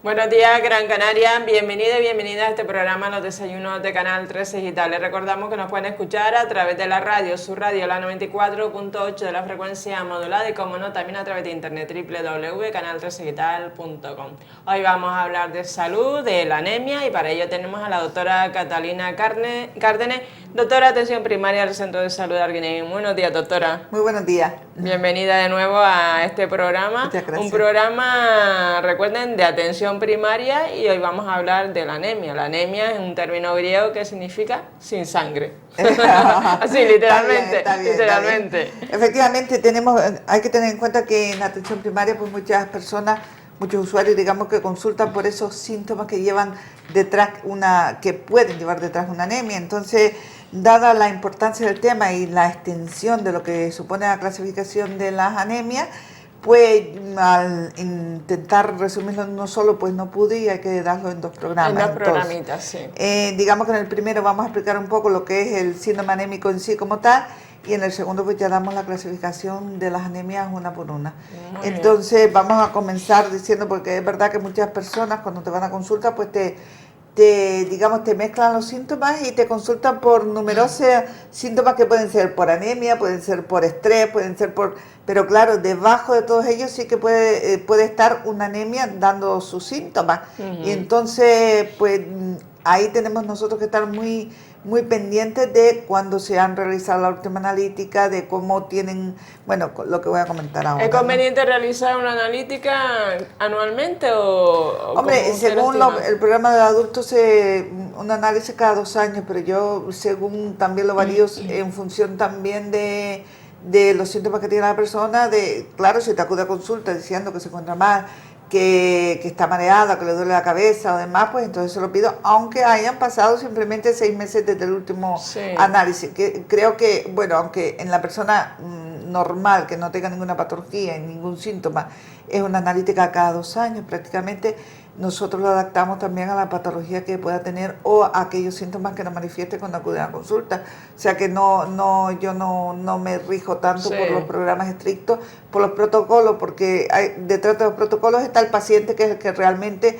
Buenos días, Gran Canaria. Bienvenido y bienvenida a este programa Los Desayunos de Canal 13 Digital. Les recordamos que nos pueden escuchar a través de la radio, su radio, la 94.8 de la frecuencia modulada y, como no, también a través de internet, www.canal13digital.com. Hoy vamos a hablar de salud, de la anemia, y para ello tenemos a la doctora Catalina Cárdenes, doctora de atención primaria del Centro de Salud de Arguineguín. Buenos días, doctora. Muy buenos días. Bienvenida de nuevo a este programa. Muchas gracias. Un programa, recuerden, de atención primaria, y hoy vamos a hablar de la anemia. La anemia es un término griego que significa sin sangre. Así, literalmente. Está bien, literalmente. Está bien. Efectivamente, hay que tener en cuenta que en atención primaria, pues muchas personas, muchos usuarios, digamos, que consultan por esos síntomas que llevan detrás que pueden llevar detrás una anemia. Entonces, dada la importancia del tema y la extensión de lo que supone la clasificación de las anemias, pues al intentar resumirlo en uno solo, pues no pude, y hay que darlo en dos programas. En dos programitas, sí. Digamos que en el primero vamos a explicar un poco lo que es el síndrome anémico en sí como tal, y en el segundo pues ya damos la clasificación de las anemias una por una. Entonces vamos a comenzar diciendo, porque es verdad que muchas personas cuando te van a consulta pues te mezclan los síntomas y te consultan por numerosos síntomas que pueden ser por anemia, pueden ser por estrés, pueden ser por... Pero claro, debajo de todos ellos sí que puede estar una anemia dando sus síntomas. Y entonces, pues ahí tenemos nosotros que estar muy pendientes de cuando se han realizado la última analítica, de cómo tienen, bueno, lo que voy a comentar ahora. ¿Es conveniente realizar una analítica anualmente o Hombre, según el programa de adultos, un análisis cada 2 años, pero yo según también lo varío en función también de los síntomas que tiene la persona, claro, si te acude a consulta diciendo que se encuentra mal, que está mareada, que le duele la cabeza o demás, pues entonces se lo pido, aunque hayan pasado simplemente 6 meses desde el último análisis. Creo que, bueno, aunque en la persona normal, que no tenga ninguna patología y ningún síntoma, es una analítica cada 2 años prácticamente, nosotros lo adaptamos también a la patología que pueda tener o a aquellos síntomas que nos manifieste cuando acude a la consulta. O sea que yo no me rijo tanto por los programas estrictos, por los protocolos, porque detrás de los protocolos está el paciente, que es el que realmente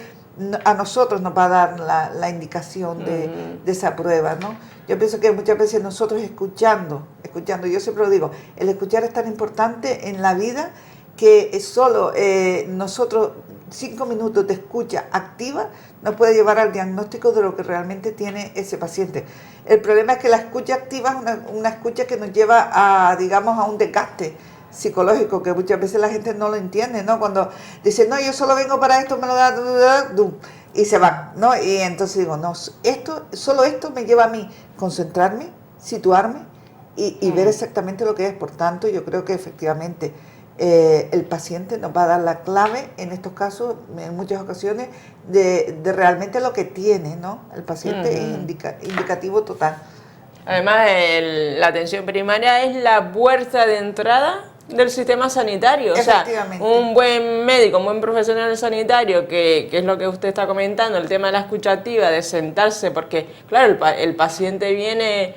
a nosotros nos va a dar la indicación de esa prueba, ¿no? Yo pienso que muchas veces nosotros escuchando, yo siempre lo digo, el escuchar es tan importante en la vida que solo nosotros 5 minutos de escucha activa nos puede llevar al diagnóstico de lo que realmente tiene ese paciente. El problema es que la escucha activa es una escucha que nos lleva a, digamos, a un desgaste psicológico, que muchas veces la gente no lo entiende, ¿no? Cuando dice, no, yo solo vengo para esto, me lo da, y se va, ¿no? Y entonces digo, no, solo esto me lleva a mí concentrarme, situarme y ver exactamente lo que es. Por tanto, yo creo que efectivamente el paciente nos va a dar la clave en estos casos, en muchas ocasiones, de realmente lo que tiene, ¿no? El paciente es indicativo total. Además, la atención primaria es la puerta de entrada del sistema sanitario. O sea, un buen médico, un buen profesional sanitario, que es lo que usted está comentando, el tema de la escucha activa, de sentarse, porque claro, el paciente viene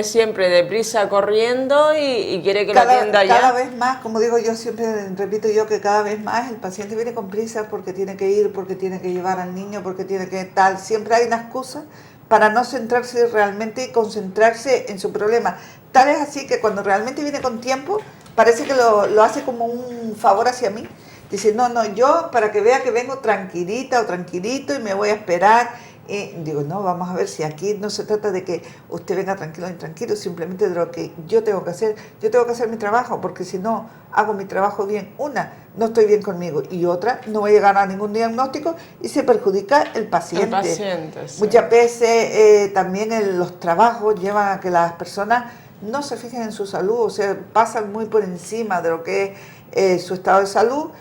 siempre deprisa corriendo y quiere que lo atienda ya. Cada vez más, como digo yo, siempre repito yo, que cada vez más el paciente viene con prisa porque tiene que ir, porque tiene que llevar al niño, porque tiene que tal. Siempre hay una excusa para no centrarse realmente y concentrarse en su problema. Tal es así que cuando realmente viene con tiempo, parece que lo hace como un favor hacia mí. Dice, no, yo para que vea que vengo tranquilita o tranquilito y me voy a esperar. Digo, no, vamos a ver si aquí no se trata de que usted venga tranquilo o intranquilo, simplemente de lo que yo tengo que hacer. Yo tengo que hacer mi trabajo, porque si no hago mi trabajo bien, no estoy bien conmigo, y otra, no voy a llegar a ningún diagnóstico y se perjudica el paciente. Sí. Muchas veces también los trabajos llevan a que las personas no se fijen en su salud, o sea, pasan muy por encima de lo que es su estado de salud.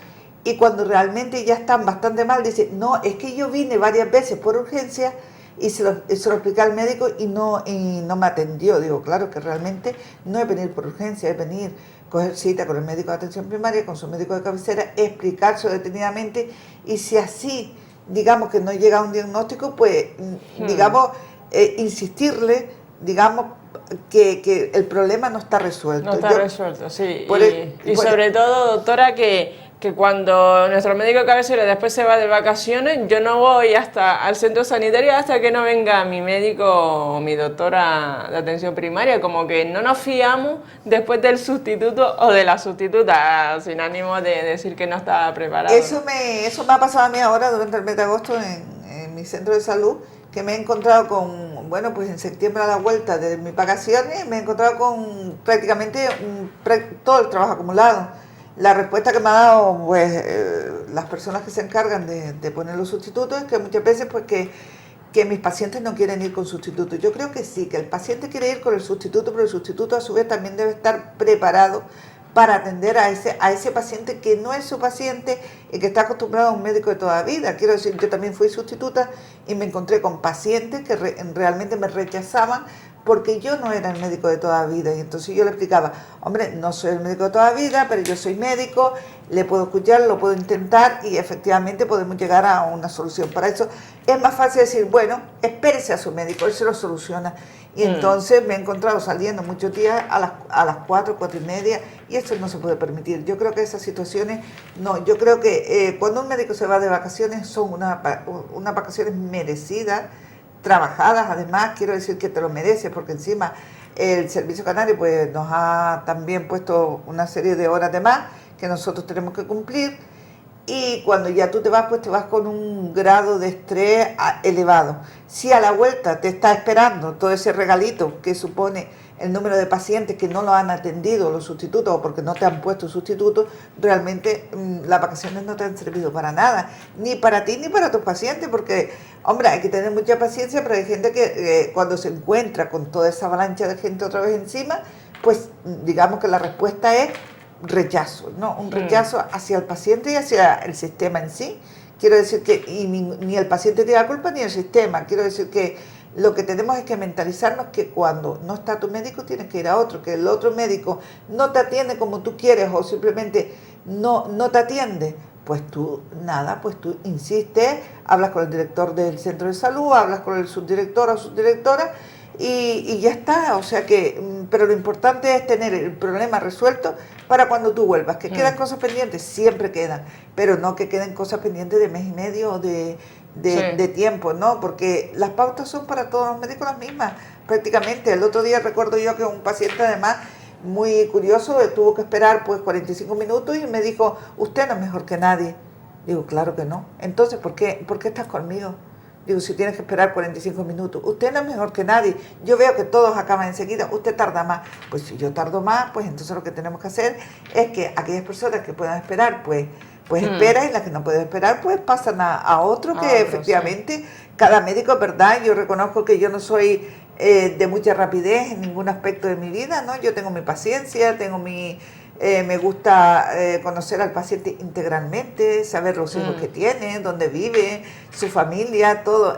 Y cuando realmente ya están bastante mal, dicen, no, es que yo vine varias veces por urgencia y se lo expliqué al médico y no me atendió. Digo, claro que realmente no es venir por urgencia, es venir, coger cita con el médico de atención primaria, con su médico de cabecera, explicarse detenidamente, y si así, digamos, que no llega a un diagnóstico, pues, digamos, insistirle, digamos, que el problema no está resuelto. No está resuelto, sí. Y sobre todo, doctora, que que cuando nuestro médico cabecero después se va de vacaciones, yo no voy al centro sanitario hasta que no venga mi médico o mi doctora de atención primaria, como que no nos fiamos después del sustituto o de la sustituta, sin ánimo de decir que no estaba preparado. Eso me ha pasado a mí ahora durante el mes de agosto en mi centro de salud, que me he encontrado con, bueno, pues en septiembre a la vuelta de mis vacaciones, me he encontrado con prácticamente todo el trabajo acumulado. La respuesta que me ha dado pues, las personas que se encargan de poner los sustitutos es que muchas veces pues que mis pacientes no quieren ir con sustitutos. Yo creo que sí, que el paciente quiere ir con el sustituto, pero el sustituto a su vez también debe estar preparado para atender a ese paciente que no es su paciente y que está acostumbrado a un médico de toda la vida. Quiero decir, yo también fui sustituta y me encontré con pacientes que realmente me rechazaban porque yo no era el médico de toda la vida. Y entonces yo le explicaba, hombre, no soy el médico de toda la vida, pero yo soy médico, le puedo escuchar, lo puedo intentar y efectivamente podemos llegar a una solución. Para eso es más fácil decir, bueno, espérese a su médico, él se lo soluciona. Y entonces me he encontrado saliendo muchos días a las 4, 4 y media, y eso no se puede permitir. Yo creo que esas situaciones, no, yo creo que cuando un médico se va de vacaciones son unas vacaciones merecidas, trabajadas, además, quiero decir que te lo mereces, porque encima el Servicio Canario pues nos ha también puesto una serie de horas de más que nosotros tenemos que cumplir. Y cuando ya tú te vas, pues te vas con un grado de estrés elevado. Si a la vuelta te está esperando todo ese regalito que supone el número de pacientes que no lo han atendido, los sustitutos, o porque no te han puesto sustitutos, realmente las vacaciones no te han servido para nada, ni para ti ni para tus pacientes, porque, hombre, hay que tener mucha paciencia, pero hay gente que cuando se encuentra con toda esa avalancha de gente otra vez encima, pues digamos que la respuesta es rechazo, ¿no? Un rechazo hacia el paciente y hacia el sistema en sí. Quiero decir que ni el paciente tiene la culpa ni el sistema. Quiero decir que lo que tenemos es que mentalizarnos que cuando no está tu médico tienes que ir a otro, que el otro médico no te atiende como tú quieres o simplemente no te atiende. Pues tú, nada, pues tú insistes, hablas con el director del centro de salud, hablas con el subdirector o subdirectora y ya está. O sea que, pero lo importante es tener el problema resuelto para cuando tú vuelvas. Que quedan cosas pendientes, siempre quedan, pero no que queden cosas pendientes de mes y medio o de tiempo, ¿no? Porque las pautas son para todos los médicos las mismas, prácticamente. El otro día recuerdo yo que un paciente además muy curioso tuvo que esperar pues 45 minutos y me dijo, usted no es mejor que nadie. Digo, claro que no. Entonces, ¿por qué estás conmigo? Digo, si tienes que esperar 45 minutos, usted no es mejor que nadie. Yo veo que todos acaban enseguida, usted tarda más. Pues si yo tardo más, pues entonces lo que tenemos que hacer es que aquellas personas que puedan esperar, pues esperan, y las que no pueden esperar, pues pasan a otro, que efectivamente, cada médico, es verdad, yo reconozco que yo no soy de mucha rapidez en ningún aspecto de mi vida, ¿no? Yo tengo mi paciencia, tengo me gusta conocer al paciente integralmente, saber los hijos que tiene, dónde vive, su familia, todo.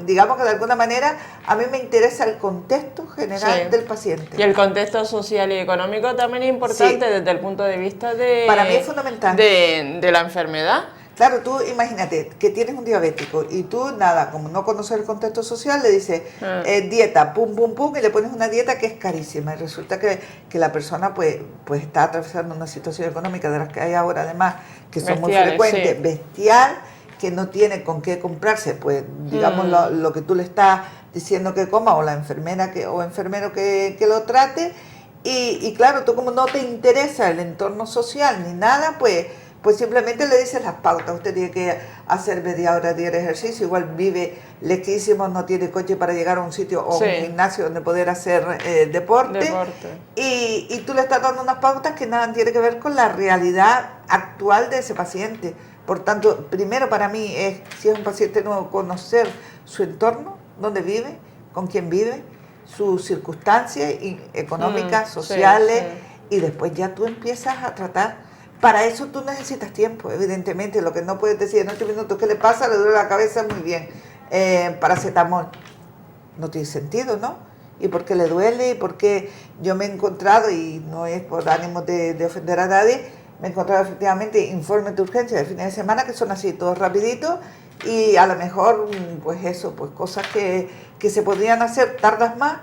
Digamos que de alguna manera a mí me interesa el contexto general del paciente. Y el contexto social y económico también es importante desde el punto de vista para mí es fundamental. De la enfermedad. Claro, tú imagínate que tienes un diabético y tú, nada, como no conoces el contexto social, le dices dieta, pum, pum, pum, y le pones una dieta que es carísima. Y resulta que la persona pues está atravesando una situación económica de las que hay ahora, además, que son muy frecuentes, bestial, que no tiene con qué comprarse, pues digamos lo que tú le estás diciendo que coma, o la enfermera o enfermero que lo trate. Y claro, tú como no te interesa el entorno social ni nada, pues simplemente le dices las pautas. Usted tiene que hacer media hora de ejercicio, igual vive lejísimo, no tiene coche para llegar a un sitio o un gimnasio donde poder hacer deporte. Y tú le estás dando unas pautas que nada tiene que ver con la realidad actual de ese paciente. Por tanto, primero para mí es, si es un paciente nuevo, conocer su entorno, dónde vive, con quién vive, sus circunstancias económicas, sociales, y después ya tú empiezas a tratar. Para eso tú necesitas tiempo, evidentemente. Lo que no puedes decir en 8 minutos, ¿qué le pasa? Le duele la cabeza, muy bien, paracetamol. No tiene sentido, ¿no? ¿Y por qué le duele? ¿Y por qué? Yo me he encontrado, y no es por ánimo de ofender a nadie, me he encontrado efectivamente informes de urgencia de fines de semana que son así, todos rapiditos, y a lo mejor, pues eso, pues cosas que se podrían hacer, tardas más,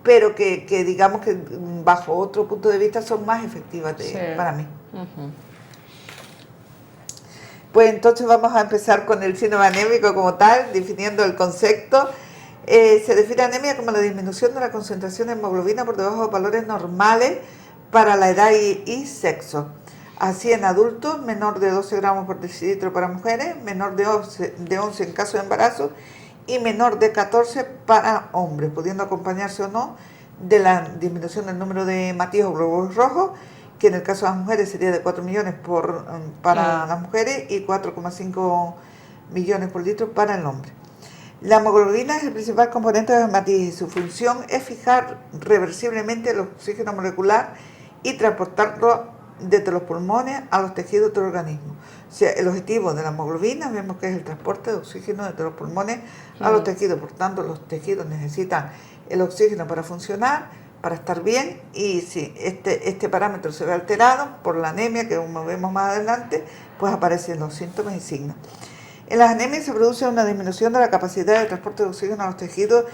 pero que digamos que bajo otro punto de vista son más efectivas para mí. Pues entonces vamos a empezar con el síndrome anémico como tal, definiendo el concepto. Se define anemia como la disminución de la concentración de hemoglobina por debajo de valores normales para la edad y sexo. Así en adultos, menor de 12 gramos por decilitro para mujeres, menor de 11 en caso de embarazo y menor de 14 para hombres, pudiendo acompañarse o no de la disminución del número de hematíes o glóbulos rojos, que en el caso de las mujeres sería de 4 millones para las mujeres y 4,5 millones por litro para el hombre. La hemoglobina es el principal componente de la hematíes y su función es fijar reversiblemente el oxígeno molecular y transportarlo desde los pulmones a los tejidos del organismo. O sea, el objetivo de la hemoglobina vemos que es el transporte de oxígeno desde los pulmones a los tejidos. Por tanto, los tejidos necesitan el oxígeno para funcionar, para estar bien, y si este parámetro se ve alterado por la anemia, que como vemos más adelante, pues aparecen los síntomas y signos. En las anemias se produce una disminución de la capacidad de transporte de oxígeno a los tejidos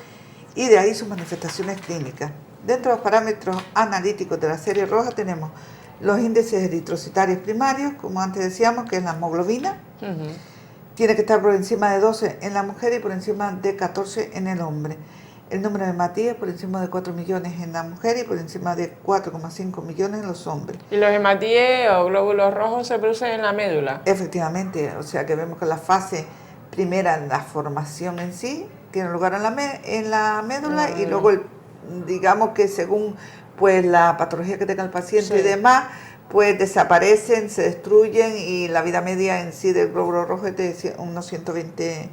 y de ahí sus manifestaciones clínicas. Dentro de los parámetros analíticos de la serie roja tenemos los índices eritrocitarios primarios, como antes decíamos, que es la hemoglobina. Tiene que estar por encima de 12 en la mujer y por encima de 14 en el hombre. El número de hematíes por encima de 4 millones en la mujer y por encima de 4,5 millones en los hombres. ¿Y los hematíes o glóbulos rojos se producen en la médula? Efectivamente, o sea que vemos que la fase primera, la formación en sí, tiene lugar en la médula y luego digamos que según pues la patología que tenga el paciente y demás, pues desaparecen, se destruyen y la vida media en sí del glóbulo rojo es de unos 120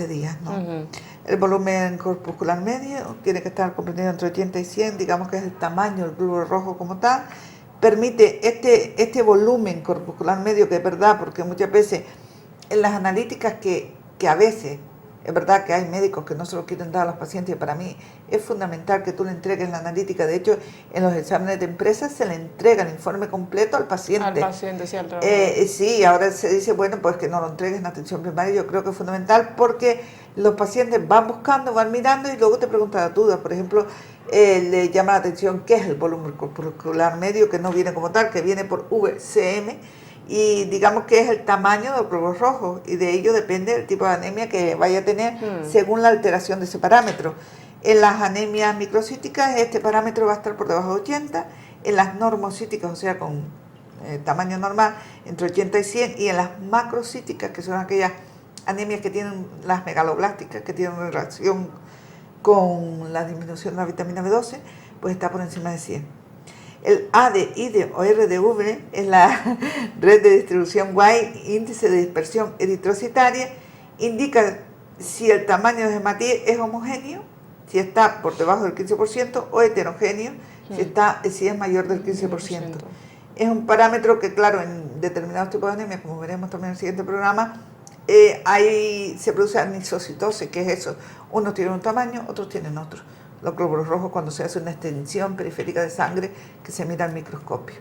días, ¿no? El volumen corpuscular medio tiene que estar comprendido entre 80 y 100, digamos que es el tamaño del glóbulo rojo como tal. Permite este volumen corpuscular medio, que es verdad, porque muchas veces en las analíticas que a veces, es verdad que hay médicos que no se lo quieren dar a los pacientes, y para mí es fundamental que tú le entregues la analítica. De hecho, en los exámenes de empresa se le entrega el informe completo al paciente. Al paciente, sí, al trabajador. Sí, ahora se dice, bueno, pues que no lo entregues en atención primaria. Yo creo que es fundamental porque los pacientes van buscando, van mirando y luego te preguntan las dudas. Por ejemplo, le llama la atención qué es el volumen corpuscular medio, que no viene como tal, que viene por VCM, y digamos que es el tamaño del glóbulo rojo, y de ello depende el tipo de anemia que vaya a tener según la alteración de ese parámetro. En las anemias microcíticas este parámetro va a estar por debajo de 80, en las normocíticas, o sea con tamaño normal, entre 80 y 100, y en las macrocíticas, que son aquellas anemias que tienen, las megaloblásticas, que tienen relación con la disminución de la vitamina B12, pues está por encima de 100. El ADE, IDE o RDV es la red de distribución White, índice de dispersión eritrocitaria, indica si el tamaño de hematíes es homogéneo, si está por debajo del 15%, o heterogéneo, si es mayor del 15%. Es un parámetro que, claro, en determinados tipos de anemias, como veremos también en el siguiente programa, se produce anisocitosis, que es eso. Unos tienen un tamaño, otros tienen otro. Los glóbulos rojos, cuando se hace una extensión periférica de sangre que se mira al microscopio.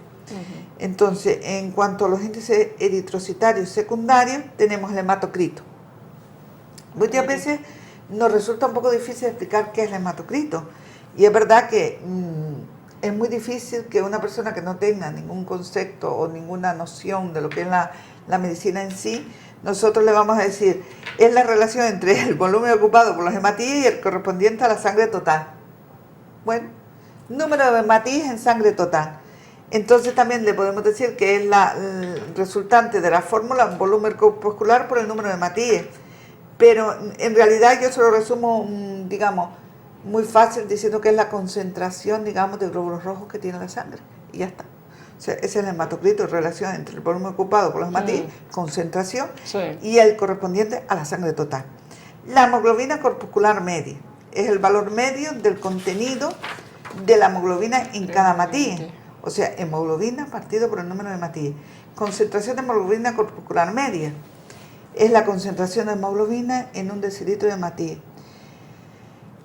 Entonces, en cuanto a los índices eritrocitarios secundarios, tenemos el hematocrito. Muchas veces nos resulta un poco difícil explicar qué es el hematocrito. Y es verdad que es muy difícil que una persona que no tenga ningún concepto o ninguna noción de lo que es la medicina en sí, nosotros le vamos a decir, es la relación entre el volumen ocupado por los hematíes y el correspondiente a la sangre total. Bueno, número de hematíes en sangre total. Entonces también le podemos decir que es el resultante de la fórmula, un volumen corpuscular por el número de hematíes. Pero en realidad yo se lo resumo, digamos, muy fácil diciendo que es la concentración, digamos, de glóbulos rojos que tiene la sangre. Y ya está. O sea, ese es el hematocrito, relación entre el volumen ocupado por los hematíes, concentración, y el correspondiente a la sangre total. La hemoglobina corpuscular media es el valor medio del contenido de la hemoglobina en cada hematíes. O sea, hemoglobina partido por el número de hematíes. Concentración de hemoglobina corpuscular media es la concentración de hemoglobina en un decilitro de hematíes.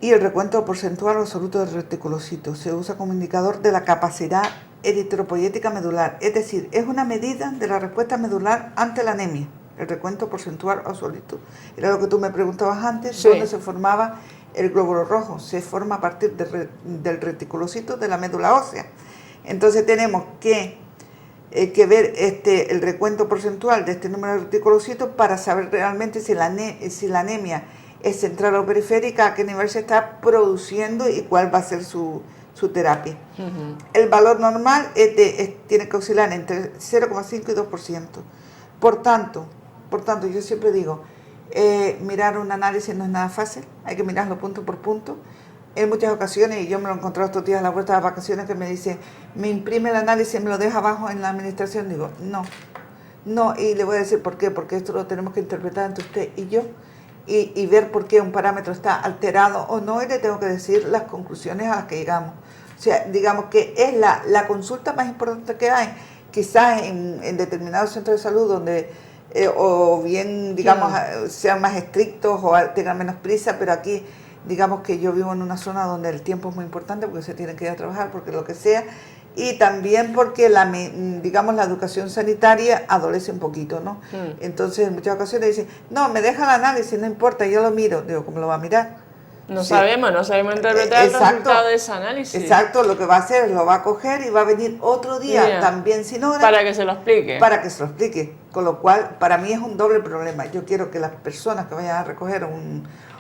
Y el recuento porcentual absoluto del reticulocito se usa como indicador de la capacidad eritropoyética medular, es decir, es una medida de la respuesta medular ante la anemia, el recuento porcentual absoluto. Era lo que tú me preguntabas antes, ¿dónde se formaba el glóbulo rojo? Se forma a partir del reticulocito de la médula ósea. Entonces tenemos que que ver el recuento porcentual de este número de reticulocitos para saber realmente si la anemia es central o periférica, a qué nivel se está produciendo y cuál va a ser su terapia. El valor normal tiene que oscilar entre 0,5 y 2%. Por tanto, yo siempre digo, mirar un análisis no es nada fácil, hay que mirarlo punto por punto. En muchas ocasiones, y yo me lo he encontrado estos días a la vuelta de las vacaciones, que me dice, me imprime el análisis y me lo deja abajo en la administración. Digo, no, y le voy a decir por qué, porque esto lo tenemos que interpretar entre usted y yo, y ver por qué un parámetro está alterado o no, y le tengo que decir las conclusiones a las que llegamos. O sea, digamos que es la consulta más importante que hay, quizás en determinados centros de salud donde, o bien, digamos, sean más estrictos o tengan menos prisa, pero aquí, digamos que yo vivo en una zona donde el tiempo es muy importante porque se tiene que ir a trabajar, porque lo que sea, y también porque digamos la educación sanitaria adolece un poquito, ¿no? Entonces en muchas ocasiones dicen, no, me deja el análisis, no importa, yo lo miro. Digo, ¿cómo lo va a mirar? No sabemos interpretar el resultado de ese análisis. Exacto, lo que va a hacer es lo va a coger y va a venir otro día también sin hora. Para que se lo explique. Para que se lo explique. Con lo cual, para mí es un doble problema. Yo quiero que las personas que vayan a recoger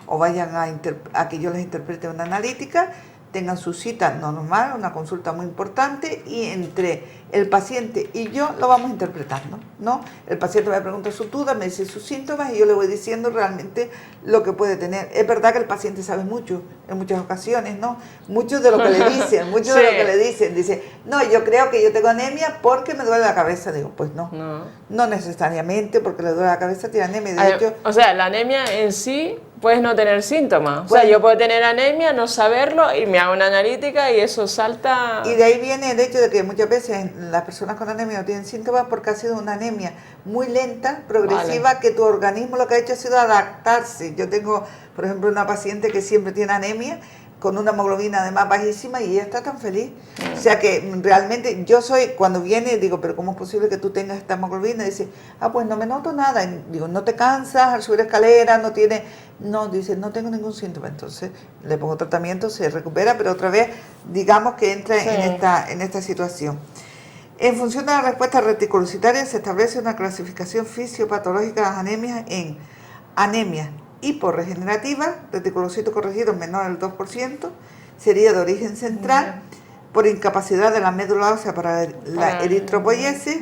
o vayan a que yo les interprete una analítica, tengan su cita normal, una consulta muy importante, y entre el paciente y yo lo vamos interpretando, ¿no? El paciente me pregunta su duda, me dice sus síntomas y yo le voy diciendo realmente lo que puede tener. Es verdad que el paciente sabe mucho en muchas ocasiones, ¿no? Mucho de lo que le dicen, de lo que le dicen. Dice, no, yo creo que yo tengo anemia porque me duele la cabeza. Digo, pues no necesariamente porque le duele la cabeza tiene anemia. De hecho, o sea, la anemia en sí puedes no tener síntomas. O sea, yo puedo tener anemia, no saberlo, y me hago una analítica y eso salta. Y de ahí viene el hecho de que muchas veces las personas con anemia no tienen síntomas porque ha sido una anemia muy lenta, progresiva, que tu organismo lo que ha hecho ha sido adaptarse. Yo tengo, por ejemplo, una paciente que siempre tiene anemia, con una hemoglobina además bajísima, y ella está tan feliz. O sea que realmente yo cuando viene, digo, pero ¿cómo es posible que tú tengas esta hemoglobina? Dice, pues no me noto nada. Y digo, ¿no te cansas al subir escaleras? No, dice, no tengo ningún síntoma. Entonces le pongo tratamiento, se recupera, pero otra vez, digamos que entra en esta situación. En función de la respuesta reticulocitaria se establece una clasificación fisiopatológica de las anemias en anemia hiporregenerativa, reticulocitos corregidos menor al 2%, sería de origen central, por incapacidad de la médula ósea para la eritropoiesis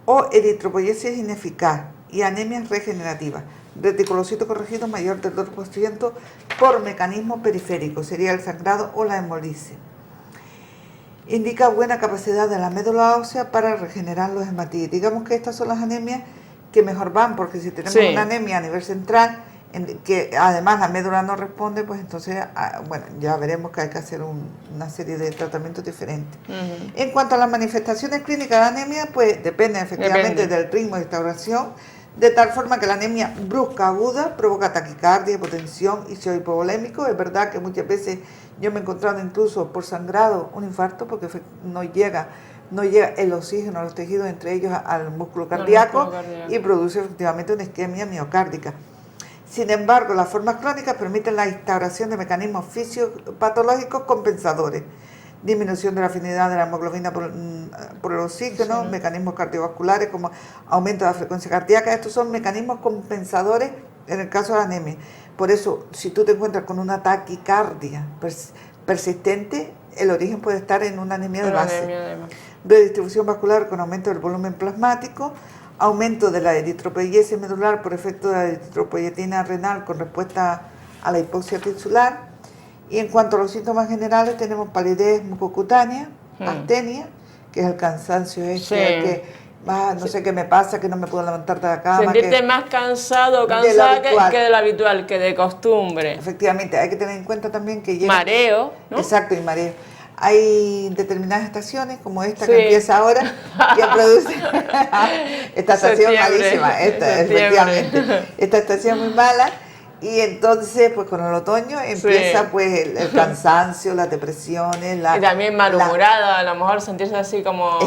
o eritropoiesis ineficaz, y anemias regenerativas, reticulocitos corregidos mayor del 2% por mecanismo periférico, sería el sangrado o la hemolisis. Indica buena capacidad de la médula ósea para regenerar los hematíes. Digamos que estas son las anemias que mejor van, porque si tenemos una anemia a nivel central, que además la médula no responde, pues entonces, bueno, ya veremos que hay que hacer una serie de tratamientos diferentes. En cuanto a las manifestaciones clínicas de la anemia, pues depende efectivamente del ritmo de instauración, de tal forma que la anemia brusca aguda provoca taquicardia, hipotensión y shock hipovolémico. Es verdad que muchas veces yo me he encontrado incluso por sangrado un infarto, porque no llega el oxígeno a los tejidos, entre ellos al músculo cardíaco, y produce efectivamente una isquemia miocárdica. Sin embargo, las formas crónicas permiten la instauración de mecanismos fisiopatológicos compensadores, disminución de la afinidad de la hemoglobina por el oxígeno, mecanismos cardiovasculares como aumento de la frecuencia cardíaca. Estos son mecanismos compensadores en el caso de la anemia. Por eso, si tú te encuentras con una taquicardia persistente, el origen puede estar en una anemia de base. Redistribución vascular con aumento del volumen plasmático, aumento de la eritropoiesis medular por efecto de la eritropoyetina renal con respuesta a la hipoxia tisular. Y en cuanto a los síntomas generales, tenemos palidez mucocutánea, astenia, que es el cansancio que no sé qué me pasa, que no me puedo levantar de la cama. Sentirte más cansado o cansada que de lo habitual, que de costumbre. Efectivamente, hay que tener en cuenta también que llega... Mareo, ¿no? Exacto, y mareo. Hay determinadas estaciones, como esta que empieza ahora, que produce... esta estación malísima, efectivamente. Esta estación muy mala. Y entonces, pues con el otoño empieza pues el cansancio, las depresiones, y también malhumorada, a lo mejor sentirse así como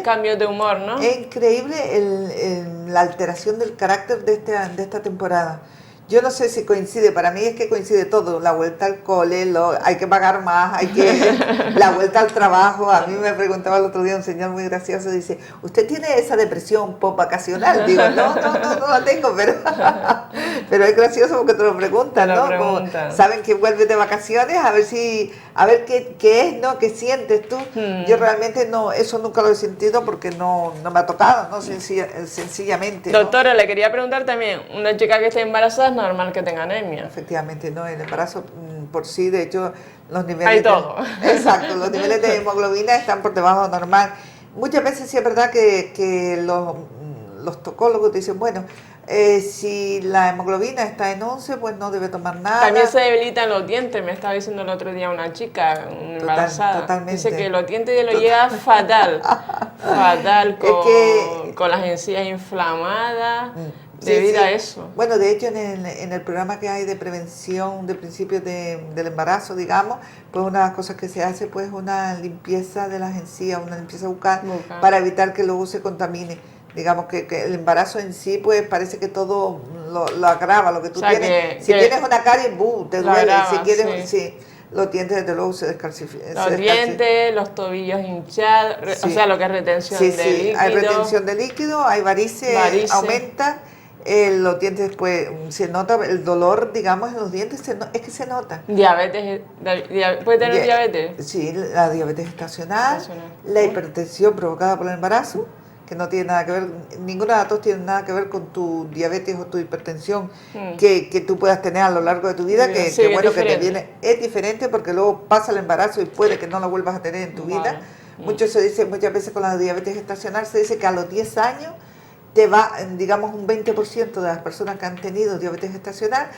cambios de humor, ¿no? Es increíble la alteración del carácter de esta temporada. Yo no sé si coincide, para mí es que coincide todo, la vuelta al cole, hay que pagar más, la vuelta al trabajo. A mí me preguntaba el otro día un señor muy gracioso, dice, ¿usted tiene esa depresión post-vacacional? Digo, no la tengo, pero es gracioso porque te lo preguntan, ¿no? Como saben que vuelves de vacaciones, a ver qué es, ¿no? ¿Qué sientes tú? Yo realmente no, eso nunca lo he sentido porque no me ha tocado, ¿no? Sencillamente, ¿no? Doctora, le quería preguntar también, una chica que esté embarazada es normal que tenga anemia. Efectivamente, no, el embarazo por sí, de hecho, los niveles... Hay todo. Exacto, los niveles de hemoglobina están por debajo normal. Muchas veces sí es verdad que los tocólogos dicen, bueno, si la hemoglobina está en 11, pues no debe tomar nada. También se debilitan los dientes, me estaba diciendo el otro día una chica embarazada. Totalmente. Dice que los dientes lo lleva fatal, con las encías inflamadas. Debido a eso. Bueno, de hecho en el programa que hay de prevención de principios del embarazo, digamos, pues una de las cosas que se hace pues una limpieza de las encías, una limpieza bucal para evitar que luego se contamine. Digamos que el embarazo en sí pues parece que todo lo agrava, lo que tú tienes. Si tienes una caries, te duele. Agrava, si quieres, sí. Los dientes desde luego se descalcifican. Los dientes, los tobillos hinchados, o sea, lo que es retención de líquido. Hay retención de líquido, hay varices. Aumenta. Los dientes, pues, se nota el dolor, digamos, en los dientes, es que se nota. ¿Diabetes? ¿Puede tener diabetes? Sí, la diabetes estacional, la hipertensión provocada por el embarazo, que no tiene nada que ver, ninguna de las dos tiene nada que ver con tu diabetes o tu hipertensión que tú puedas tener a lo largo de tu vida, que bueno, que te viene, es diferente porque luego pasa el embarazo y puede que no lo vuelvas a tener en tu vida. Muchas veces con la diabetes estacional se dice que a los 10 años te va, digamos, un 20% de las personas que han tenido diabetes gestacional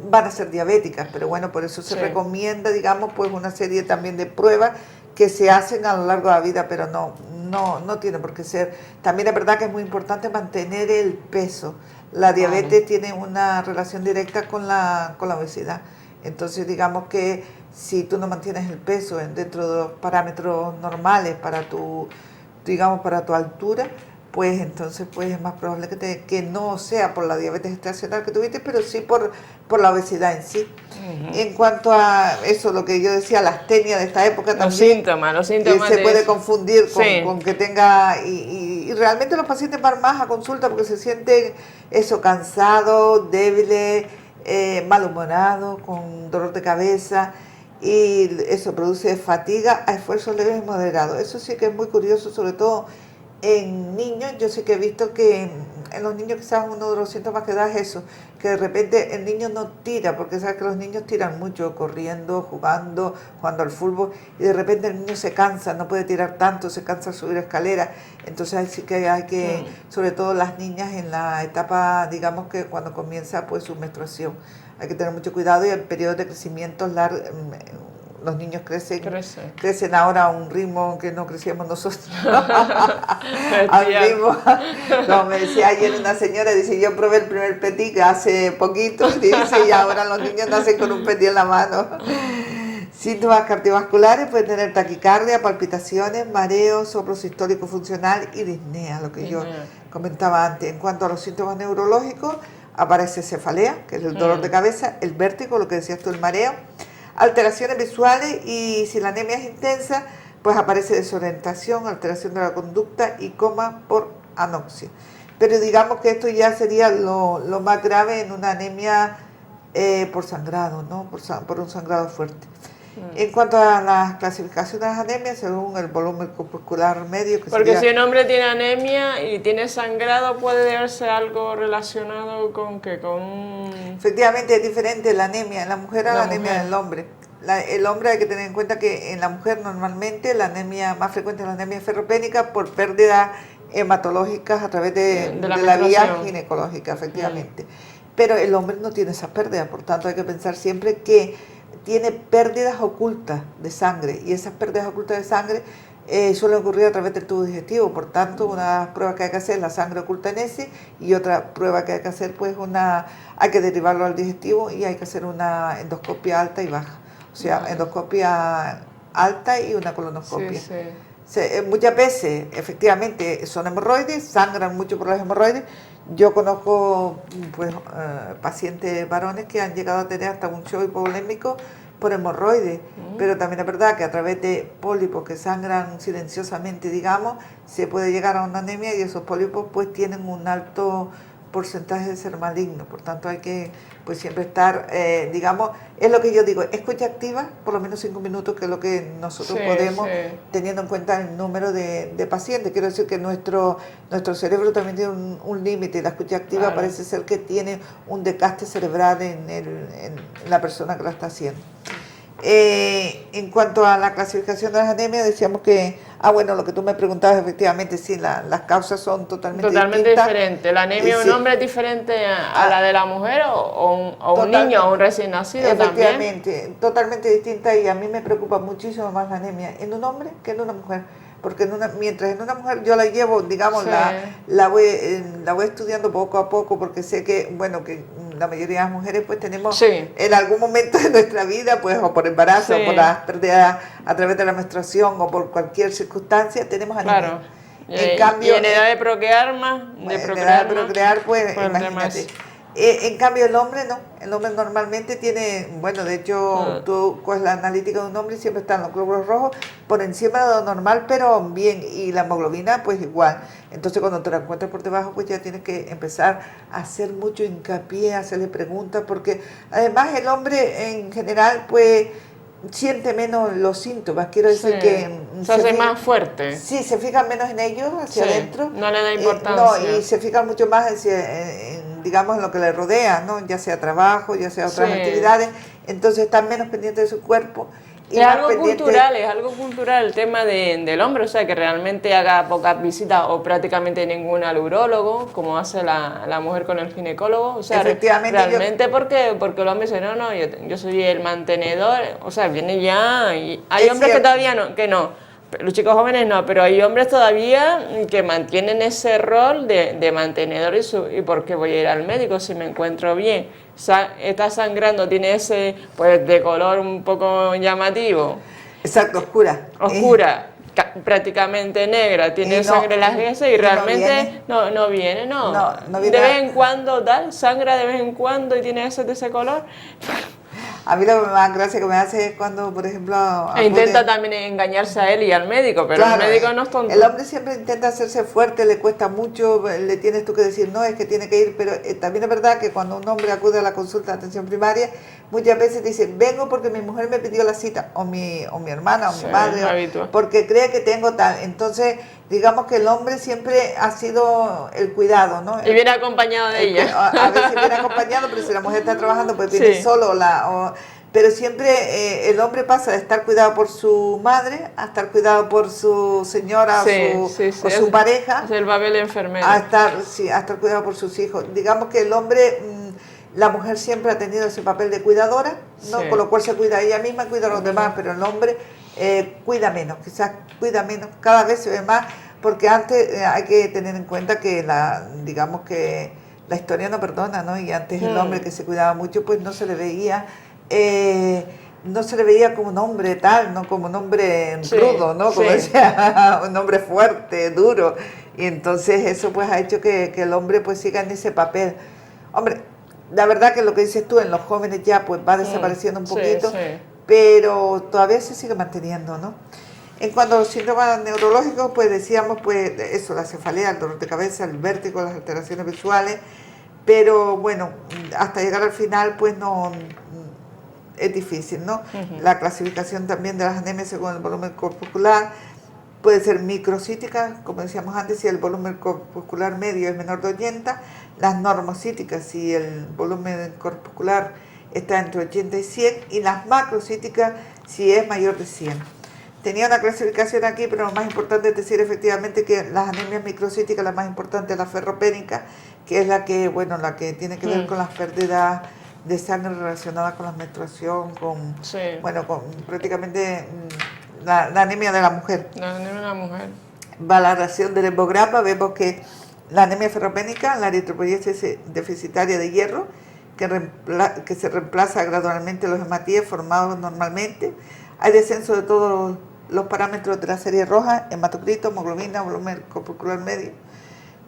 van a ser diabéticas, pero bueno, por eso se recomienda, digamos, pues una serie también de pruebas que se hacen a lo largo de la vida, pero no tiene por qué ser. También es verdad que es muy importante mantener el peso. La diabetes tiene una relación directa con la obesidad. Entonces, digamos que si tú no mantienes el peso dentro de los parámetros normales para tu altura, pues entonces pues es más probable que no sea por la diabetes gestacional que tuviste, pero sí por la obesidad en sí. En cuanto a eso, lo que yo decía, la astenia de esta época también. Los síntomas se puede confundir con que tenga, y realmente los pacientes van más a consulta porque se sienten cansados, débiles, malhumorados, con dolor de cabeza, y eso produce fatiga a esfuerzos leves y moderados. Eso sí que es muy curioso, sobre todo en niños. Yo sé que he visto que en los niños quizás uno de los síntomas que da es eso, que de repente el niño no tira, porque sabes que los niños tiran mucho, corriendo, jugando al fútbol, y de repente el niño se cansa, no puede tirar tanto, se cansa al subir escaleras. Entonces ahí sí que hay que, sobre todo las niñas en la etapa, digamos que cuando comienza pues su menstruación, hay que tener mucho cuidado, y el periodo de crecimiento es largo. Los niños crecen ahora a un ritmo que no crecíamos nosotros. A un ritmo. Como me decía ayer una señora, dice, yo probé el primer petit hace poquito, dice, y ahora los niños nacen con un petit en la mano. Síntomas cardiovasculares, pueden tener taquicardia, palpitaciones, mareos, soplo sistólico funcional y disnea, lo que yo comentaba antes. En cuanto a los síntomas neurológicos, aparece cefalea, que es el dolor de cabeza, el vértigo, lo que decías tú, el mareo, alteraciones visuales, y si la anemia es intensa, pues aparece desorientación, alteración de la conducta y coma por anoxia. Pero digamos que esto ya sería lo más grave en una anemia por sangrado, ¿no? Por un sangrado fuerte. En cuanto a las clasificaciones de las anemias, según el volumen corpuscular medio... Porque si un hombre tiene anemia y tiene sangrado, ¿puede deberse algo relacionado con qué? Efectivamente es diferente la anemia en la mujer a la anemia del hombre. El hombre, hay que tener en cuenta que en la mujer normalmente la anemia más frecuente es la anemia ferropénica por pérdidas hematológicas a través de la vía ginecológica, efectivamente. Pero el hombre no tiene esas pérdidas, por tanto hay que pensar siempre que tiene pérdidas ocultas de sangre, y esas pérdidas ocultas de sangre suelen ocurrir a través del tubo digestivo. Por tanto, una prueba que hay que hacer es la sangre oculta en ese, y otra prueba que hay que hacer pues hay que derivarlo al digestivo, y hay que hacer una endoscopia alta y baja, o sea, endoscopia alta y una colonoscopia. Muchas veces, efectivamente, son hemorroides, sangran mucho por las hemorroides. Yo conozco pues, pacientes varones que han llegado a tener hasta un show hipovolémico por hemorroides, pero también es verdad que a través de pólipos que sangran silenciosamente, digamos, se puede llegar a una anemia y esos pólipos pues tienen un alto porcentaje de ser maligno, por tanto hay que pues siempre estar, digamos, es lo que yo digo, escucha activa, por lo menos 5 minutos, que es lo que nosotros podemos, teniendo en cuenta el número de pacientes. Quiero decir que nuestro cerebro también tiene un límite, la escucha activa parece ser que tiene un desgaste cerebral en la persona que la está haciendo. En cuanto a la clasificación de las anemias, decíamos que, bueno, lo que tú me preguntabas, efectivamente, sí, las causas son totalmente distintas. Diferentes. ¿La anemia de un hombre es diferente a la de la mujer o un niño o un recién nacido también? Efectivamente, totalmente distinta, y a mí me preocupa muchísimo más la anemia en un hombre que en una mujer. Porque mientras en una mujer yo la llevo, digamos, la voy estudiando poco a poco, porque sé que, bueno, que la mayoría de las mujeres pues tenemos en algún momento de nuestra vida, pues o por embarazo, o por las pérdidas a través de la menstruación, o por cualquier circunstancia, tenemos anemia. Claro. En cambio, y en edad de procrear más, pues imagínate. En cambio el hombre no, el hombre normalmente tiene, bueno, de hecho tú coges la analítica de un hombre y siempre están los glóbulos rojos por encima de lo normal, pero bien, y la hemoglobina pues igual. Entonces cuando te la encuentras por debajo pues ya tienes que empezar a hacer mucho hincapié, a hacerle preguntas, porque además el hombre en general pues siente menos los síntomas, quiero decir que se hace más fuerte. Sí, se fijan menos en ellos, hacia adentro. No le da importancia. Y se fijan mucho más digamos, en lo que le rodea, ¿no? Ya sea trabajo, ya sea otras actividades, entonces están menos pendientes de su cuerpo. Y es algo cultural el tema del hombre, o sea, que realmente haga pocas visitas o prácticamente ninguna al urólogo, como hace la mujer con el ginecólogo. O sea, realmente porque el hombre dice, no, yo soy el mantenedor, o sea, viene ya. Y hay hombres que todavía no. Los chicos jóvenes no, pero hay hombres todavía que mantienen ese rol de mantenedor y ¿por qué voy a ir al médico si me encuentro bien? Está sangrando, tiene ese pues de color un poco llamativo. Exacto, oscura. Prácticamente negra, tiene sangre en las heces y realmente no viene. De vez en cuando sangra de vez en cuando y tiene heces de ese color. A mí lo que más gracia que me hace es cuando, por ejemplo... intenta también engañarse a él y al médico, pero el médico no es tonto. El hombre siempre intenta hacerse fuerte, le cuesta mucho, le tienes tú que decir, no, es que tiene que ir, pero también es verdad que cuando un hombre acude a la consulta de atención primaria, muchas veces dice, vengo porque mi mujer me pidió la cita, o mi hermana, o mi madre, porque cree que tengo tal. Entonces, digamos que el hombre siempre ha sido el cuidado, ¿no? Y viene acompañado de ella. A veces viene acompañado, pero si la mujer está trabajando, pues viene solo. Pero siempre el hombre pasa de estar cuidado por su madre a estar cuidado por su señora o su pareja. Es el papel enfermero. A estar cuidado por sus hijos. Digamos que el hombre, la mujer siempre ha tenido ese papel de cuidadora, ¿no? Con lo cual se cuida ella misma, cuida a los demás, pero el hombre cuida menos, quizás cuida menos, cada vez se ve más, porque antes hay que tener en cuenta que digamos que la historia no perdona, ¿no? Y antes el hombre que se cuidaba mucho, pues no se le veía como un hombre tal, no como un hombre rudo, ¿no? Como decía, un hombre fuerte, duro. Y entonces eso pues ha hecho que el hombre pues siga en ese papel. Hombre, la verdad que lo que dices tú, en los jóvenes ya pues va desapareciendo un poquito, pero todavía se sigue manteniendo, ¿no? En cuanto a los síntomas neurológicos, pues decíamos pues eso, la cefalea, el dolor de cabeza, el vértigo, las alteraciones visuales, pero bueno, hasta llegar al final pues no... es difícil, ¿no? La clasificación también de las anemias según el volumen corpuscular puede ser microcítica, como decíamos antes, si el volumen corpuscular medio es menor de 80, las normocíticas si el volumen corpuscular está entre 80 y 100, y las macrocíticas si es mayor de 100. Tenía una clasificación aquí, pero lo más importante es decir efectivamente que las anemias microcíticas, la más importante es la ferropénica, que es la que tiene que ver con las pérdidas de sangre relacionada con la menstruación, con prácticamente la anemia de la mujer. La anemia de la mujer. Valoración del hemograma, vemos que la anemia ferropénica, la eritropoyesis deficitaria de hierro, que se reemplaza gradualmente los hematíes formados normalmente. Hay descenso de todos los parámetros de la serie roja, hematocrito, hemoglobina, volumen corporal medio,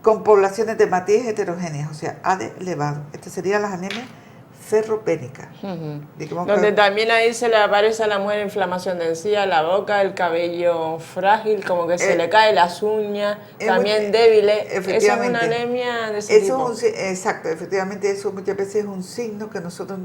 con poblaciones de hematíes heterogéneas, o sea, AD elevado. Estas serían las anemias ferropénicas. Donde también ahí se le aparece a la mujer inflamación de encía, la boca, el cabello frágil, como que se le caen las uñas, también débiles. Esa es una anemia de ese tipo. Exacto, efectivamente eso muchas veces es un signo que nosotros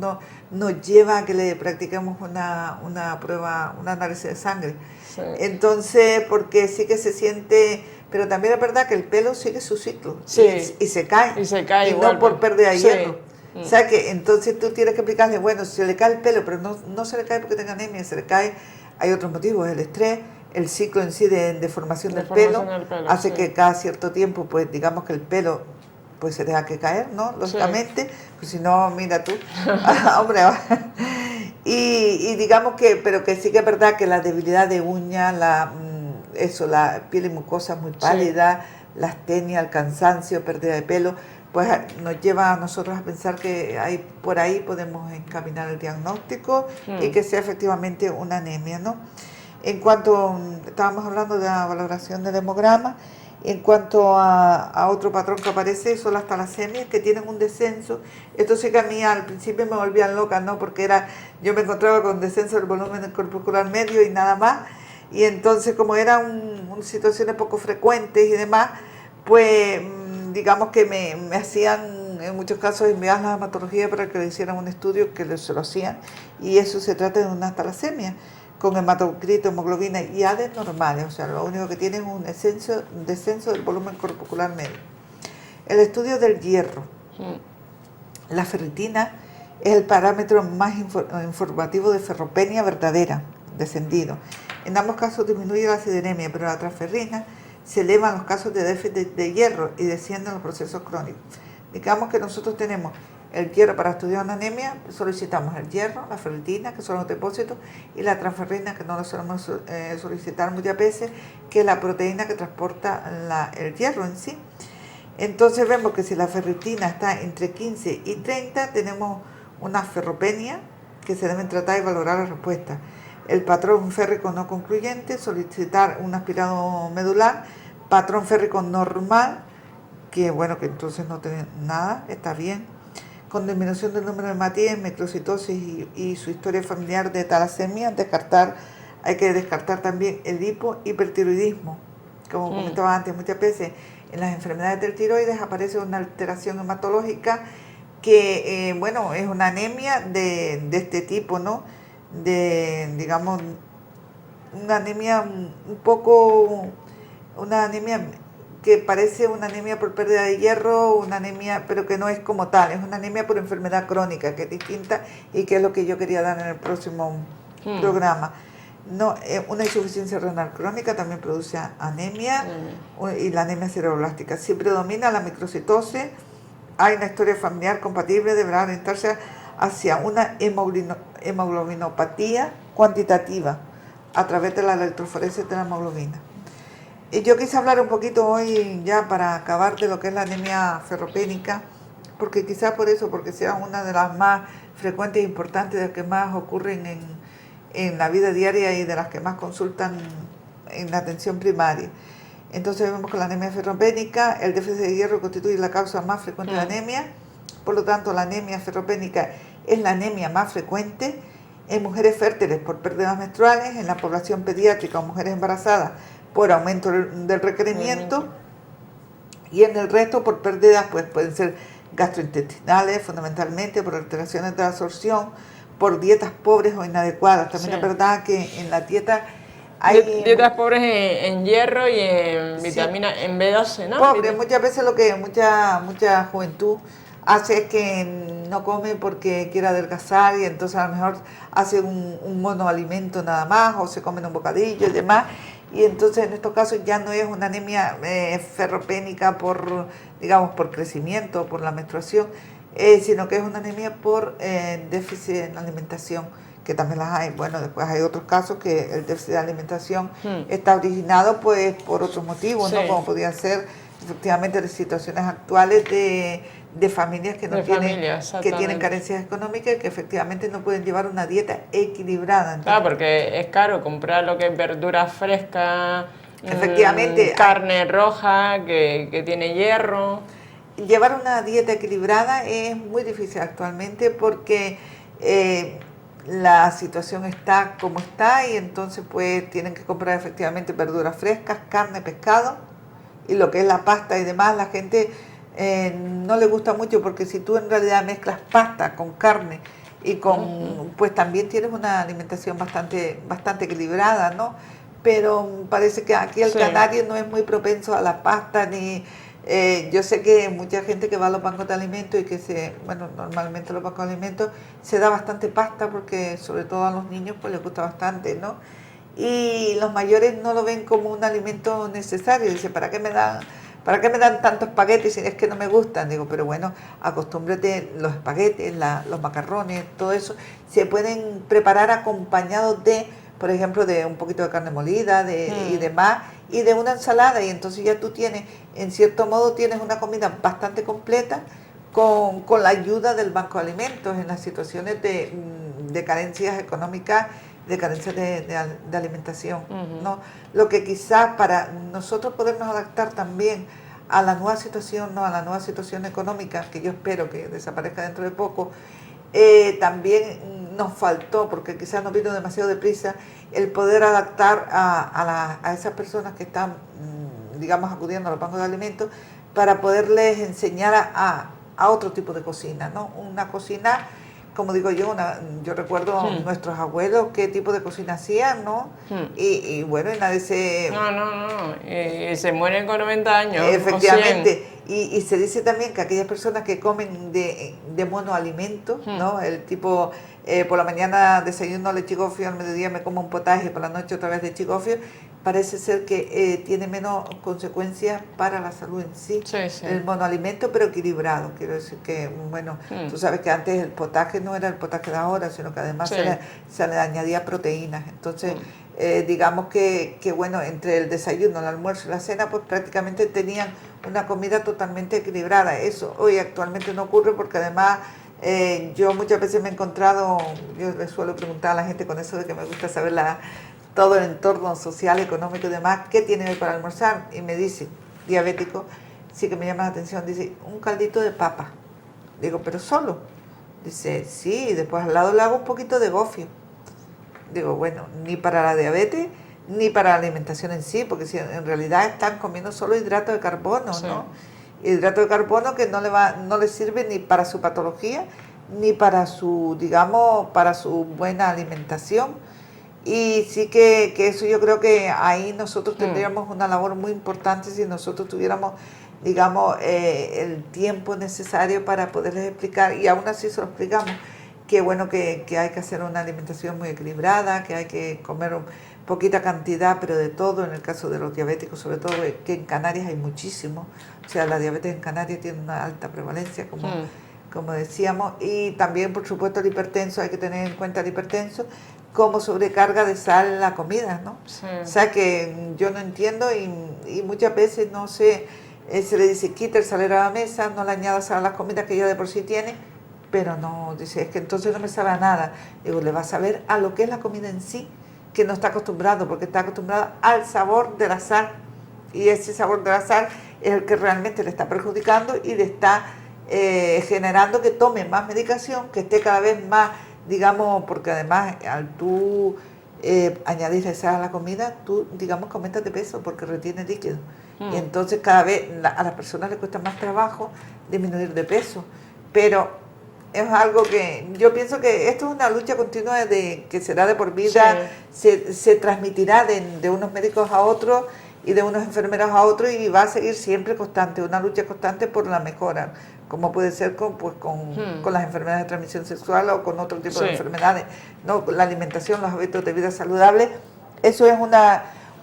nos lleva a que le practiquemos una prueba, un análisis de sangre. Sí. Entonces, porque sí que se siente, pero también es verdad que el pelo sigue su ciclo, sí, y se cae. Y se cae y igual, no por pérdida de hierro. O sea que entonces tú tienes que explicarle, bueno, si se le cae el pelo, pero no se le cae porque tenga anemia, se le cae, hay otros motivos, el estrés, el ciclo en sí de formación del pelo, hace que cada cierto tiempo, pues digamos que el pelo pues se deja que caer, ¿no? Lógicamente, pues si no, mira tú, hombre, y digamos que, pero que sí que es verdad que la debilidad de uña, la piel y mucosa muy pálida, la astenia, el cansancio, pérdida de pelo, pues nos lleva a nosotros a pensar que por ahí podemos encaminar el diagnóstico y que sea efectivamente una anemia, ¿no? En cuanto, estábamos hablando de la valoración del hemograma, en cuanto a otro patrón que aparece, son las talasemias, que tienen un descenso. Esto sí que a mí al principio me volvían loca, ¿no? Porque yo me encontraba con descenso del volumen corporal medio y nada más, y entonces como eran situaciones poco frecuentes y demás, pues digamos que me hacían en muchos casos enviar la hematología para que le hicieran un estudio que se lo hacían, y eso se trata de una talasemia con hematocrito, hemoglobina y AD normales, o sea, lo único que tiene es un descenso del volumen corporal medio. El estudio del hierro. La ferritina es el parámetro más informativo de ferropenia verdadera, descendido. En ambos casos disminuye la acidonemia, pero la transferrina se elevan los casos de déficit de hierro y descienden los procesos crónicos. Digamos que nosotros tenemos el hierro para estudiar una anemia, solicitamos el hierro, la ferritina, que son los depósitos, y la transferrina, que no lo solemos solicitar muchas veces, que es la proteína que transporta el hierro en sí. Entonces vemos que si la ferritina está entre 15 y 30, tenemos una ferropenia que se deben tratar y valorar la respuesta. El patrón férrico no concluyente, solicitar un aspirado medular, patrón férrico normal, que bueno, que entonces no tiene nada, está bien, con disminución del número de hematíes, microcitosis y su historia familiar de talasemia. Hay que descartar también el hipertiroidismo. Como comentaba antes, muchas veces en las enfermedades del tiroides aparece una alteración hematológica que, bueno, es una anemia de este tipo, ¿no? Digamos, una anemia una anemia que parece una anemia por pérdida de hierro, una anemia, pero que no es como tal, es una anemia por enfermedad crónica, que es distinta y que es lo que yo quería dar en el próximo programa. No, una insuficiencia renal crónica también produce anemia y la anemia cerebroblástica. Si predomina la microcitosis, hay una historia familiar compatible, deberá orientarse hacia una hemoglobinopatía cuantitativa a través de la electroforesis de la hemoglobina. Y yo quise hablar un poquito hoy, ya para acabar, de lo que es la anemia ferropénica, porque quizás por eso, porque sea una de las más frecuentes e importantes, de las que más ocurren en la vida diaria y de las que más consultan en la atención primaria. Entonces vemos que la anemia ferropénica, el déficit de hierro constituye la causa más frecuente de anemia, por lo tanto la anemia ferropénica es la anemia más frecuente en mujeres fértiles por pérdidas menstruales, en la población pediátrica o mujeres embarazadas por aumento del requerimiento, y en el resto por pérdidas, pues pueden ser gastrointestinales, fundamentalmente por alteraciones de la absorción, por dietas pobres o inadecuadas. También es verdad que en la dieta hay dietas pobres en hierro y en vitamina, en B12, ¿no? Pobre, muchas veces lo que mucha juventud hace es que no come porque quiere adelgazar, y entonces a lo mejor hace un monoalimento nada más, o se comen un bocadillo y demás, y entonces en estos casos ya no es una anemia ferropénica por crecimiento, por la menstruación, sino que es una anemia por déficit en la alimentación, que también las hay. Bueno, después hay otros casos que el déficit de alimentación está originado pues por otros motivos, ¿no? Como podría ser efectivamente las situaciones actuales de de familias que no tienen carencias económicas y que efectivamente no pueden llevar una dieta equilibrada. Entonces, claro, porque es caro comprar lo que es verdura fresca, efectivamente, carne roja que tiene hierro. Llevar una dieta equilibrada es muy difícil actualmente porque la situación está como está y entonces pues tienen que comprar efectivamente verduras frescas, carne, pescado y lo que es la pasta y demás. La gente no le gusta mucho porque si tú en realidad mezclas pasta con carne y con pues también tienes una alimentación bastante equilibrada, ¿no? Pero parece que aquí el canario no es muy propenso a la pasta ni... yo sé que mucha gente que va a los bancos de alimentos y que normalmente los bancos de alimentos se da bastante pasta porque sobre todo a los niños pues les gusta bastante, ¿no? Y los mayores no lo ven como un alimento necesario, dice, ¿para qué me dan tantos espaguetis si es que no me gustan? Digo, pero bueno, acostúmbrate, los espaguetis, los macarrones, todo eso, se pueden preparar acompañados de, por ejemplo, de un poquito de carne molida y demás, y de una ensalada, y entonces ya tú tienes, en cierto modo, tienes una comida bastante completa con la ayuda del Banco de Alimentos en las situaciones de carencias económicas, de carencias de alimentación, ¿no? Lo que quizás para nosotros podernos adaptar también a la nueva situación, ¿no? A la nueva situación económica, que yo espero que desaparezca dentro de poco, también nos faltó, porque quizás nos vino demasiado deprisa, el poder adaptar a esas personas que están, digamos, acudiendo a los bancos de alimentos para poderles enseñar a otro tipo de cocina, ¿no? Una cocina, como digo yo, yo recuerdo nuestros abuelos qué tipo de cocina hacían, ¿no? Y bueno, y nadie se... No. Y se mueren con 90 años. Efectivamente. Y se dice también que aquellas personas que comen de monoalimentos, ¿no? El tipo, por la mañana desayuno lechigofio, al mediodía me como un potaje, por la noche otra vez lechigofio, parece ser que tiene menos consecuencias para la salud en sí. El monoalimento, pero equilibrado. Quiero decir que, bueno, tú sabes que antes el potaje no era el potaje de ahora, sino que además se le añadía proteínas. Entonces, digamos que, bueno, entre el desayuno, el almuerzo y la cena, pues prácticamente tenían una comida totalmente equilibrada. Eso hoy actualmente no ocurre porque además yo muchas veces me he encontrado, yo le suelo preguntar a la gente con eso de que me gusta saber todo el entorno social, económico y demás, ¿qué tiene hoy para almorzar? Y me dice, diabético, sí que me llama la atención, dice, un caldito de papa. Digo, pero solo. Dice, sí, y después al lado le hago un poquito de gofio. Digo, bueno, ni para la diabetes, ni para la alimentación en sí, porque si en realidad están comiendo solo hidrato de carbono, ¿no? Hidrato de carbono que no le sirve ni para su patología, ni para su, digamos, para su buena alimentación. Y sí que eso yo creo que ahí nosotros tendríamos una labor muy importante si nosotros tuviéramos, digamos, el tiempo necesario para poderles explicar, y aún así se lo explicamos, que bueno, que hay que hacer una alimentación muy equilibrada, que hay que comer poquita cantidad, pero de todo, en el caso de los diabéticos, sobre todo que en Canarias hay muchísimo, o sea, la diabetes en Canarias tiene una alta prevalencia, como decíamos, y también, por supuesto, el hipertenso, hay que tener en cuenta el hipertenso, como sobrecarga de sal la comida, ¿no? O sea, que yo no entiendo y muchas veces, no sé, se le dice, quita el salero a la mesa, no le añadas sal a las comidas que ya de por sí tiene, pero no, dice, es que entonces no me sabe a nada. Digo, le va a saber a lo que es la comida en sí, que no está acostumbrado, porque está acostumbrado al sabor de la sal, y ese sabor de la sal es el que realmente le está perjudicando y le está generando que tome más medicación, que esté cada vez más, digamos, porque además al tú añadirle sal a la comida, tú, digamos, que aumentas de peso porque retiene líquido. Y entonces cada vez a las personas les cuesta más trabajo disminuir de peso. Pero es algo que yo pienso que esto es una lucha continua que será de por vida, se transmitirá de unos médicos a otros y de unos enfermeros a otros, y va a seguir siempre constante, una lucha constante por la mejora, como puede ser con las enfermedades de transmisión sexual o con otro tipo de enfermedades, ¿no? La alimentación, los hábitos de vida saludables, eso es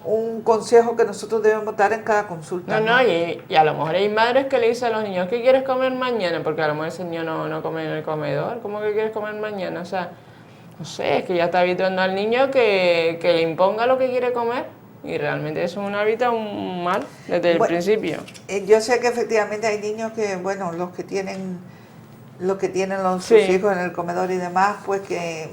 un consejo que nosotros debemos dar en cada consulta. Y a lo mejor hay madres que le dicen a los niños, ¿qué quieres comer mañana? Porque a lo mejor ese niño no come en el comedor, ¿cómo que quieres comer mañana? O sea, no sé, es que ya está habituando al niño que le imponga lo que quiere comer. Y realmente es un hábito mal desde el principio. Yo sé que efectivamente hay niños que, bueno, los que tienen sus hijos en el comedor y demás, pues que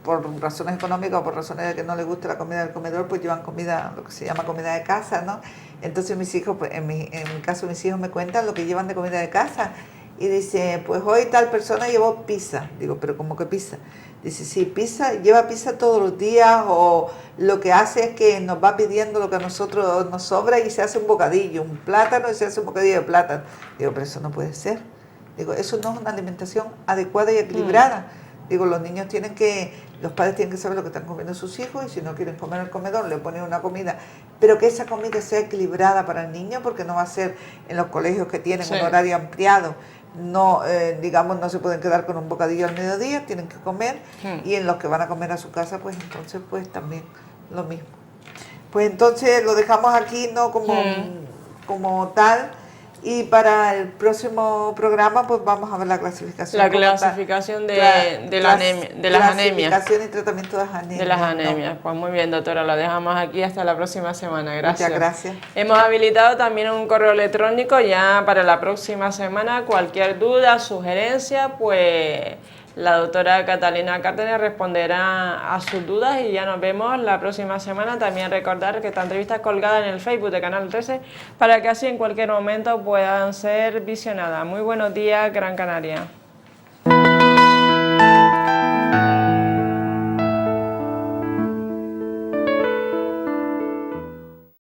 por razones económicas o por razones de que no les gusta la comida del comedor, pues llevan comida, lo que se llama comida de casa, ¿no? Entonces mis hijos, pues, en mi caso mis hijos me cuentan lo que llevan de comida de casa y dice, pues hoy tal persona llevó pizza. Digo, pero ¿cómo que pizza? Dice, sí, pizza, lleva pizza todos los días, o lo que hace es que nos va pidiendo lo que a nosotros nos sobra y se hace un bocadillo, un plátano y se hace un bocadillo de plátano. Digo, pero eso no puede ser. Digo, eso no es una alimentación adecuada y equilibrada. Digo, los padres tienen que saber lo que están comiendo sus hijos, y si no quieren comer en el comedor, le ponen una comida, pero que esa comida sea equilibrada para el niño, porque no va a ser en los colegios que tienen un horario ampliado. No, digamos, no se pueden quedar con un bocadillo al mediodía, tienen que comer, y en los que van a comer a su casa, pues entonces, pues también lo mismo. Pues entonces lo dejamos aquí, ¿no? Como tal. Y para el próximo programa, pues vamos a ver la clasificación. La clasificación de las anemias. Clasificación y tratamiento de las anemias. De las anemias. ¿No? Pues muy bien, doctora, lo dejamos aquí hasta la próxima semana. Gracias. Muchas gracias. Hemos habilitado también un correo electrónico ya para la próxima semana. Cualquier duda, sugerencia, pues la doctora Catalina Cárdenas responderá a sus dudas y ya nos vemos la próxima semana. También recordar que esta entrevista es colgada en el Facebook de Canal 13 para que así en cualquier momento puedan ser visionadas. Muy buenos días, Gran Canaria.